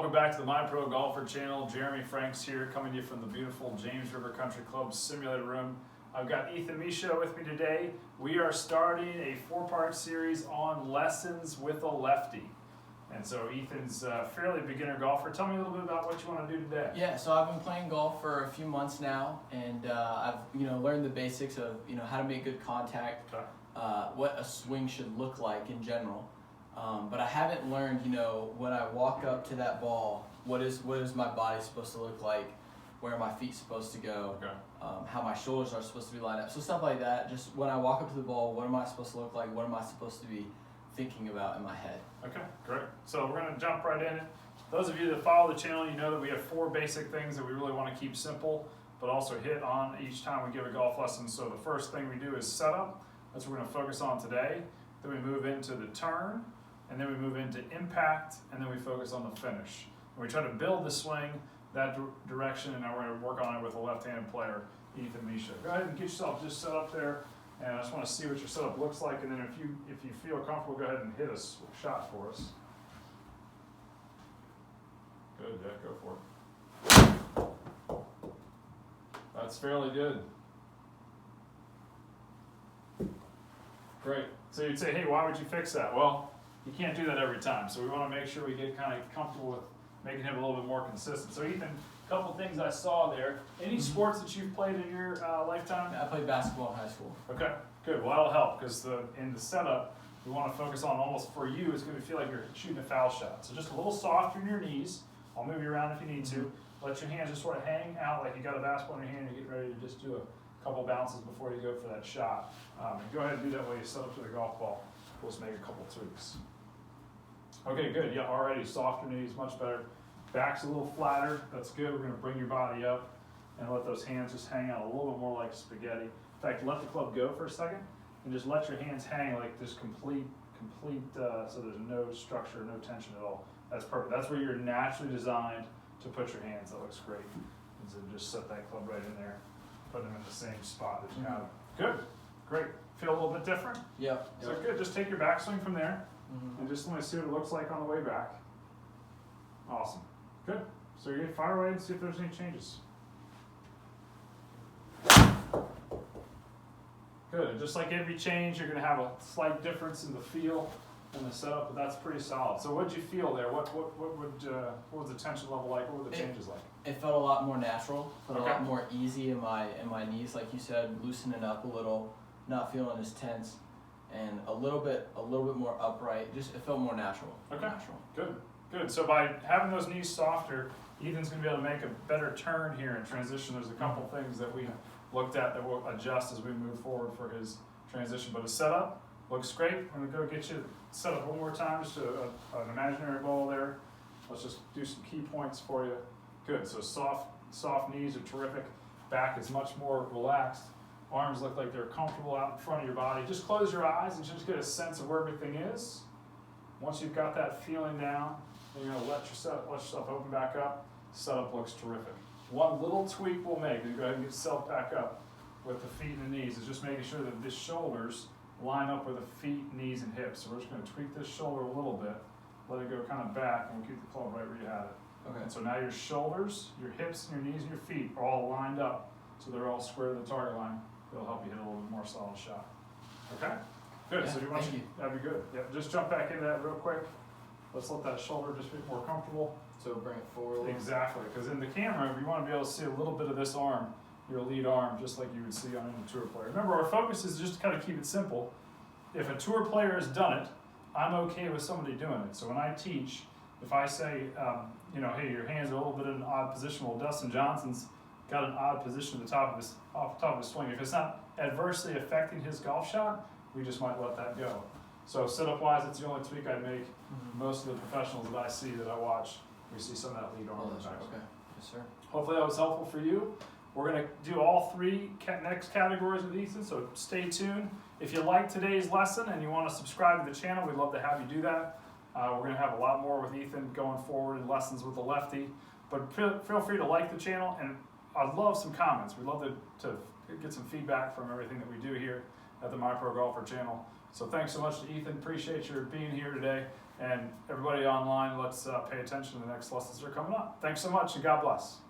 Welcome back to the My Pro Golfer channel. Jeremy Franks here, coming to you from the beautiful James River Country Club simulator room. I've got Ethan Misha with me today. We are starting a 4-part series on lessons with a lefty. And so Ethan's a fairly beginner golfer. Tell me a little bit about what you want to do today. Yeah, so I've been playing golf for a few months now, and I've learned the basics of how to make good contact, Okay. What a swing should look like in general. But I haven't learned, when I walk up to that ball, what is my body supposed to look like, where are my feet supposed to go, Okay. how my shoulders are supposed to be lined up. So stuff like that. Just when I walk up to the ball, what am I supposed to look like? What am I supposed to be thinking about in my head? Okay, great. So we're going to jump right in. Those of you that follow the channel, you know that we have 4 basic things that we really want to keep simple, but also hit on each time we give a golf lesson. So the first thing we do is setup. That's what we're going to focus on today. Then we move into the turn, and then we move into impact, and then we focus on the finish. And we try to build the swing that direction, and now we're going to work on it with a left-handed player, Ethan Misha. Go ahead and get yourself just set up there, and I just want to see what your setup looks like, and then if you feel comfortable, go ahead and hit a shot for us. Good, yeah, go for it. That's fairly good. Great. So you'd say, hey, why would you fix that? Well, you can't do that every time, so we want to make sure we get kind of comfortable with making him a little bit more consistent. So Ethan, a couple things I saw there. Any sports that you've played in your lifetime? I played basketball in high school. Okay, good. Well, that'll help because in the setup, we want to focus on almost for you, it's going to feel like you're shooting a foul shot. So just a little softer in your knees. I'll move you around if you need to. Let your hands just sort of hang out like you got a basketball in your hand. You're getting ready to just do a couple bounces before you go for that shot. And go ahead and do that while you set up to the golf ball. We'll just make a couple tweaks. Okay, good. Yeah, already softer knees, much better. Back's a little flatter. That's good. We're going to bring your body up and let those hands just hang out a little bit more like spaghetti. In fact, let the club go for a second and just let your hands hang like this complete, so there's no structure, no tension at all. That's perfect. That's where you're naturally designed to put your hands. That looks great. And so just set that club right in there. Put them in the same spot that you have them. Good. Great. Feel a little bit different? Yep. So good. Just take your backswing from there and just let me see what it looks like on the way back. Awesome. Good. So you're going to fire away and see if there's any changes. Good. And just like every change, you're going to have a slight difference in the feel and the setup, but that's pretty solid. So what did you feel there? What was the tension level like? What were the changes like? It felt a lot more natural, felt Okay. a lot more easy in my knees, like you said, loosening up a little, not feeling as tense, and a little bit more upright. Just it felt more natural. Okay. Natural. Good. Good. So by having those knees softer, Ethan's going to be able to make a better turn here in transition. There's a couple things that we looked at that will adjust as we move forward for his transition. But his setup looks great. I'm going to go get you set up one more time, just an imaginary ball there. Let's just do some key points for you. Good. So soft knees are terrific. Back is much more relaxed. Arms look like they're comfortable out in front of your body. Just close your eyes and just get a sense of where everything is. Once you've got that feeling down, then you're going to let yourself open back up. Setup looks terrific. One little tweak we'll make, and go ahead and get yourself back up with the feet and the knees, is just making sure that the shoulders line up with the feet, knees, and hips. So we're just going to tweak this shoulder a little bit, let it go kind of back, and we'll keep the club right where you had it. Okay. And so now your shoulders, your hips, and your knees, and your feet are all lined up, so they're all square to the target line. It'll help you hit a little bit more solid shot. Okay? Good. Yeah, so do you want thank you. That'd be good. Yep. Just jump back into that real quick. Let's let that shoulder just be more comfortable. So bring it forward a little. Exactly, because in the camera, we want to be able to see a little bit of this arm, your lead arm, just like you would see on any tour player. Remember, our focus is just to kind of keep it simple. If a tour player has done it, I'm okay with somebody doing it. So when I teach, if I say, hey, your hands are a little bit in an odd position, well, Dustin Johnson's got an odd position at the top of his swing. If it's not adversely affecting his golf shot, we just might let that go. So setup-wise, it's the only tweak I make. Most of the professionals that I see, that I watch, we see some of that lead arm. Oh, that's right. Okay. Yes, sir. Hopefully that was helpful for you. We're going to do all 3 next categories with Ethan, so stay tuned. If you like today's lesson and you want to subscribe to the channel, we'd love to have you do that. We're going to have a lot more with Ethan going forward in lessons with the lefty. But feel free to like the channel, and I'd love some comments. We'd love to get some feedback from everything that we do here at the My Pro Golfer channel. So thanks so much to Ethan. Appreciate your being here today. And everybody online, let's pay attention to the next lessons that are coming up. Thanks so much, and God bless.